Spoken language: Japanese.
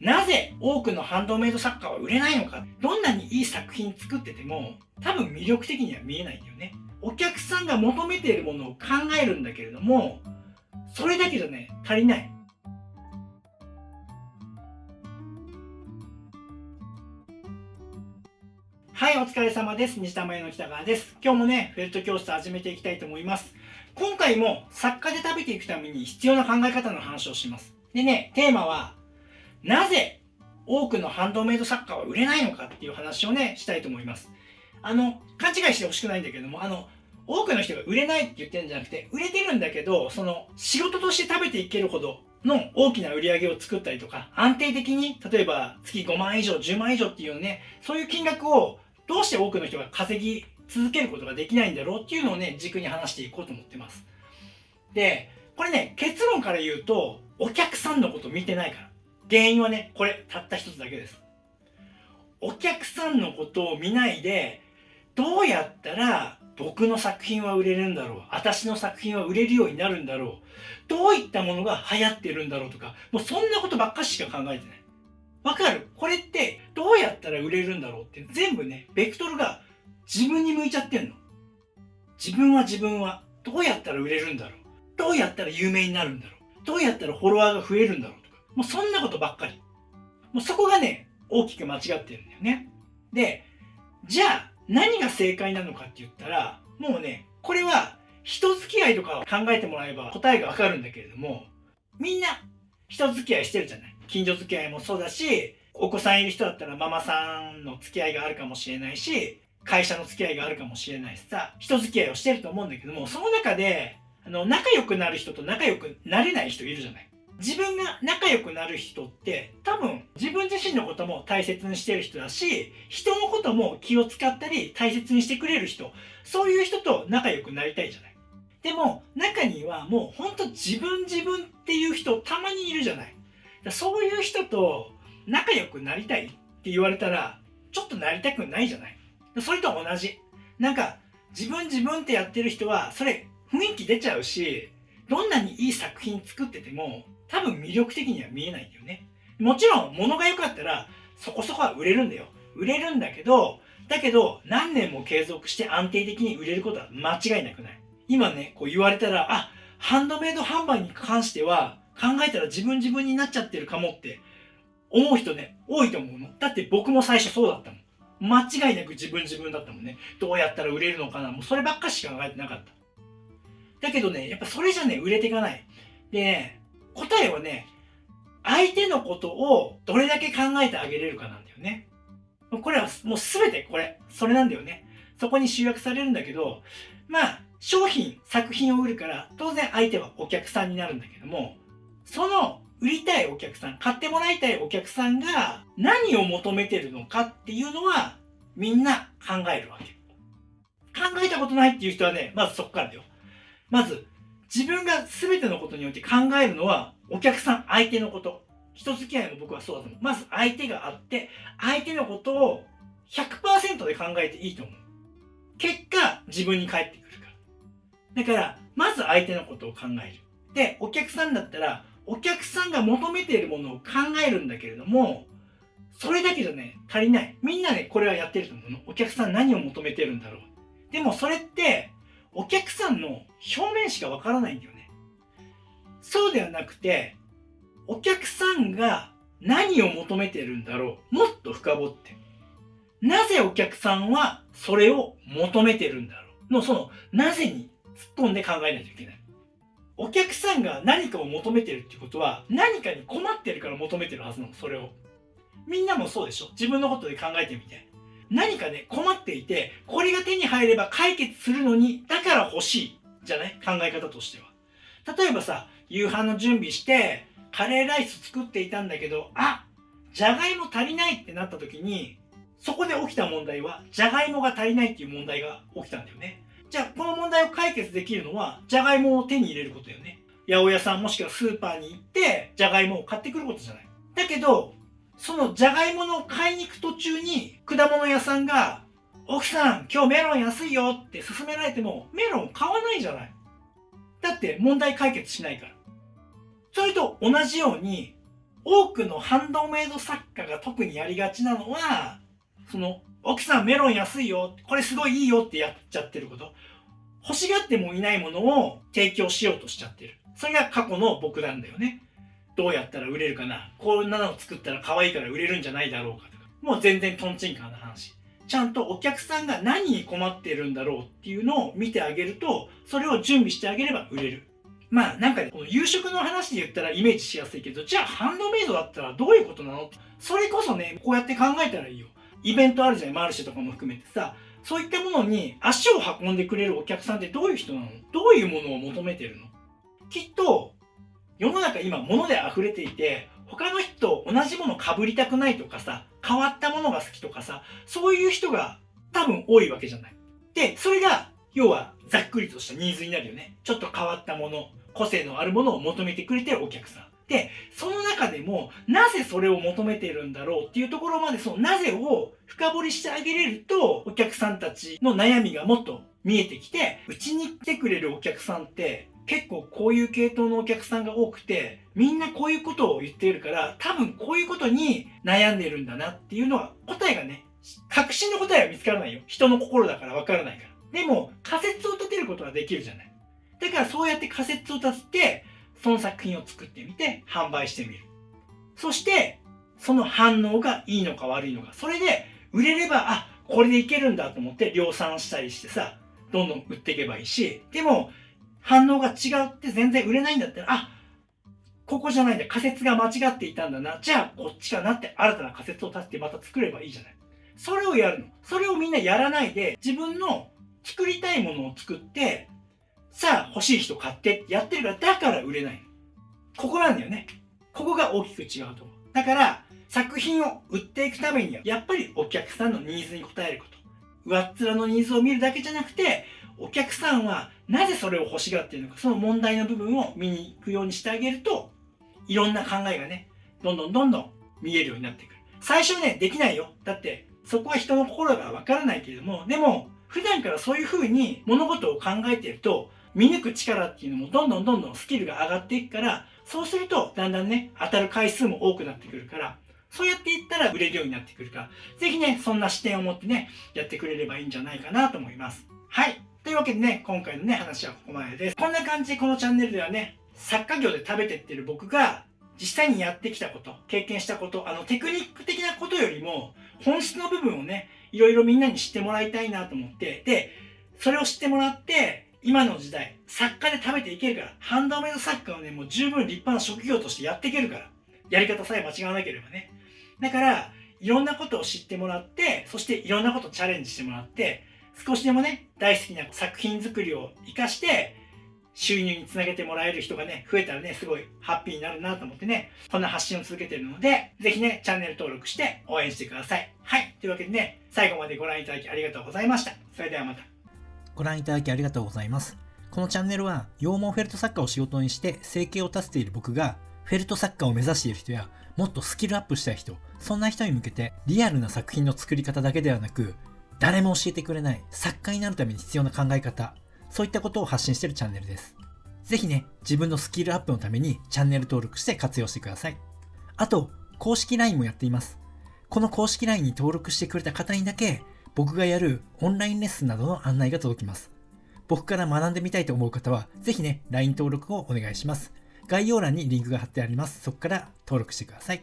なぜ多くのハンドメイド作家は売れないのか。どんなにいい作品作ってても多分魅力的には見えないんだよね。お客さんが求めているものを考えるんだけれども、それだけじゃね、足りない。はい、お疲れ様です。西田麻の北川です。今日もね、フェルト教室始めていきたいと思います。今回も作家で食べていくために必要な考え方の話をします。でね、テーマは、なぜ多くのハンドメイド作家は売れないのかっていう話をね、したいと思います。勘違いしてほしくないんだけども、多くの人が売れないって言ってるんじゃなくて、売れてるんだけど、仕事として食べていけるほどの大きな売り上げを作ったりとか、安定的に、例えば月5万以上、10万以上っていうね、そういう金額をどうして多くの人が稼ぎ続けることができないんだろうっていうのをね、軸に話していこうと思ってます。で、これね、結論から言うと、お客さんのこと見てないから。原因はね、これ、たった一つだけです。お客さんのことを見ないで、どうやったら僕の作品は売れるんだろう、私の作品は売れるようになるんだろう、どういったものが流行ってるんだろうとか、もうそんなことばっかしか考えてない。わかる？これってどうやったら売れるんだろうって全部ね、ベクトルが自分に向いちゃってんの。自分はどうやったら売れるんだろう、どうやったら有名になるんだろう、どうやったらフォロワーが増えるんだろうとか、もうそんなことばっかり。もうそこがね、大きく間違ってるんだよね。で、じゃあ何が正解なのかって言ったら、もうね、これは人付き合いとかを考えてもらえば答えがわかるんだけれども、みんな人付き合いしてるじゃない。近所付き合いもそうだし、お子さんいる人だったらママさんの付き合いがあるかもしれないし、会社の付き合いがあるかもしれないしさ、人付き合いをしてると思うんだけども、その中で仲良くなる人と仲良くなれない人いるじゃない。自分が仲良くなる人って多分自分自身のことも大切にしてる人だし、人のことも気を使ったり大切にしてくれる人、そういう人と仲良くなりたいじゃない。でも中にはもうほんと自分っていう人たまにいるじゃない。そういう人と仲良くなりたいって言われたらちょっとなりたくないじゃない。それと同じ。なんか自分ってやってる人はそれ雰囲気出ちゃうし、どんなにいい作品作ってても多分魅力的には見えないんだよね。もちろん物が良かったらそこそこは売れるんだよ。売れるんだけど何年も継続して安定的に売れることは間違いなくない。今ね、こう言われたら、あ、ハンドメイド販売に関しては考えたら自分になっちゃってるかもって思う人ね、多いと思うの。だって僕も最初そうだったもん。間違いなく自分だったもんね。どうやったら売れるのかな、もうそればっかしか考えてなかった。だけどね、やっぱそれじゃね、売れていかない。でね、答えはね、相手のことをどれだけ考えてあげれるかなんだよね。これはもう全てそれなんだよね。そこに集約されるんだけど、まあ、作品を売るから、当然相手はお客さんになるんだけども、その売りたいお客さん、買ってもらいたいお客さんが何を求めてるのかっていうのは、みんな考えるわけ。考えたことないっていう人はね、まずそこからだよ。まず、自分が全てのことにおいて考えるのは、お客さん、相手のこと。人付き合いも僕はそうだと思う。まず相手があって、相手のことを 100% で考えていいと思う。結果、自分に返ってくるから。だから、まず相手のことを考える。で、お客さんだったら、お客さんが求めているものを考えるんだけれども、それだけじゃね、足りない。みんなね、これはやってると思うの。お客さん何を求めてるんだろう。でもそれって、お客さんの表面しかわからないんだよね。そうではなくて、お客さんが何を求めてるんだろう。もっと深掘って。なぜお客さんはそれを求めてるんだろうの、そのなぜに突っ込んで考えないといけない。お客さんが何かを求めてるってことは、何かに困ってるから求めてるはずなの、それを。みんなもそうでしょ？自分のことで考えてみて。何かね、困っていて、これが手に入れば解決するのに、だから欲しい。じゃない？考え方としては。例えばさ、夕飯の準備して、カレーライス作っていたんだけど、じゃがいも足りないってなった時に、そこで起きた問題は、じゃがいもが足りないっていう問題が起きたんだよね。じゃあ、この問題を解決できるのは、じゃがいもを手に入れることよね。八百屋さんもしくはスーパーに行って、じゃがいもを買ってくることじゃない。だけど、そのじゃがいもの買いに行く途中に、果物屋さんが、奥さん、今日メロン安いよって勧められても、メロン買わないじゃない。だって問題解決しないから。それと同じように、多くのハンドメイド作家が特にやりがちなのは、その奥さんメロン安いよ、これすごいいいよってやっちゃってること。欲しがってもいないものを提供しようとしちゃってる。それが過去の僕なんだよね。どうやったら売れるかな、こんなの作ったら可愛いから売れるんじゃないだろうかとか。もう全然トンチンカンな話。ちゃんとお客さんが何に困ってるんだろうっていうのを見てあげると、それを準備してあげれば売れる。まあなんかこの夕食の話で言ったらイメージしやすいけど、じゃあハンドメイドだったらどういうことなの？それこそね、こうやって考えたらいいよ。イベントあるじゃん、マルシェとかも含めてさ、そういったものに足を運んでくれるお客さんってどういう人なの？どういうものを求めてるの？きっと世の中今物で溢れていて、他の人と同じもの被りたくないとかさ、変わったものが好きとかさ、そういう人が多分多いわけじゃない。で、それが要はざっくりとしたニーズになるよね。ちょっと変わったもの、個性のあるものを求めてくれてるお客さん。で、その中でもなぜそれを求めてるんだろうっていうところまで、そのなぜを深掘りしてあげれると、お客さんたちの悩みがもっと見えてきて、うちに来てくれるお客さんって結構こういう系統のお客さんが多くて、みんなこういうことを言っているから、多分こういうことに悩んでるんだなっていうのは、答えがね、確信の答えは見つからないよ。人の心だからわからないから。でも仮説を立てることはできるじゃない。だからそうやって仮説を立てて、その作品を作ってみて販売してみる。そしてその反応がいいのか悪いのか、それで売れれば、あ、これでいけるんだと思って量産したりしてさ、どんどん売っていけばいいし、でも反応が違うって全然売れないんだったら、あ、ここじゃないんだ、仮説が間違っていたんだな、じゃあこっちかなって新たな仮説を立ててまた作ればいいじゃない。それをやるの。それをみんなやらないで、自分の作りたいものを作って、さあ欲しい人買ってってやってるから、だから売れないの。ここなんだよね。ここが大きく違うと思う。だから作品を売っていくためには、やっぱりお客さんのニーズに応えること。上っ面のニーズを見るだけじゃなくて、お客さんはなぜそれを欲しがっているのか、その問題の部分を見に行くようにしてあげると、いろんな考えがね、どんどん見えるようになってくる。最初ね、できないよ。だってそこは人の心がわからないけれども、でも普段からそういう風に物事を考えていると、見抜く力っていうのもどんどんスキルが上がっていくから、そうするとだんだんね、当たる回数も多くなってくるから、そうやっていったら売れるようになってくるから、ぜひね、そんな視点を持ってね、やってくれればいいんじゃないかなと思います。はい。というわけでね、今回のね、話はここまでです。こんな感じでこのチャンネルではね、作家業で食べてってる僕が実際にやってきたこと、経験したこと、テクニック的なことよりも本質の部分をね、いろいろみんなに知ってもらいたいなと思って、で、それを知ってもらって、今の時代、作家で食べていけるから、ハンドメイド作家はね、もう十分立派な職業としてやっていけるから。やり方さえ間違わなければね。だから、いろんなことを知ってもらって、そしていろんなことをチャレンジしてもらって、少しでもね、大好きな作品作りを活かして、収入につなげてもらえる人がね、増えたらね、すごいハッピーになるなと思ってね、こんな発信を続けているので、ぜひね、チャンネル登録して応援してください。はい。というわけでね、最後までご覧いただきありがとうございました。それではまた。ご覧いただきありがとうございます。このチャンネルは羊毛フェルト作家を仕事にして生計を立てている僕が、フェルト作家を目指している人やもっとスキルアップしたい人、そんな人に向けてリアルな作品の作り方だけではなく、誰も教えてくれない作家になるために必要な考え方、そういったことを発信しているチャンネルです。ぜひね、自分のスキルアップのためにチャンネル登録して活用してください。あと、公式 LINE もやっています。この公式 LINE に登録してくれた方にだけ、僕がやるオンラインレッスンなどの案内が届きます。僕から学んでみたいと思う方は、ぜひね、LINE 登録をお願いします。概要欄にリンクが貼ってあります。そこから登録してください。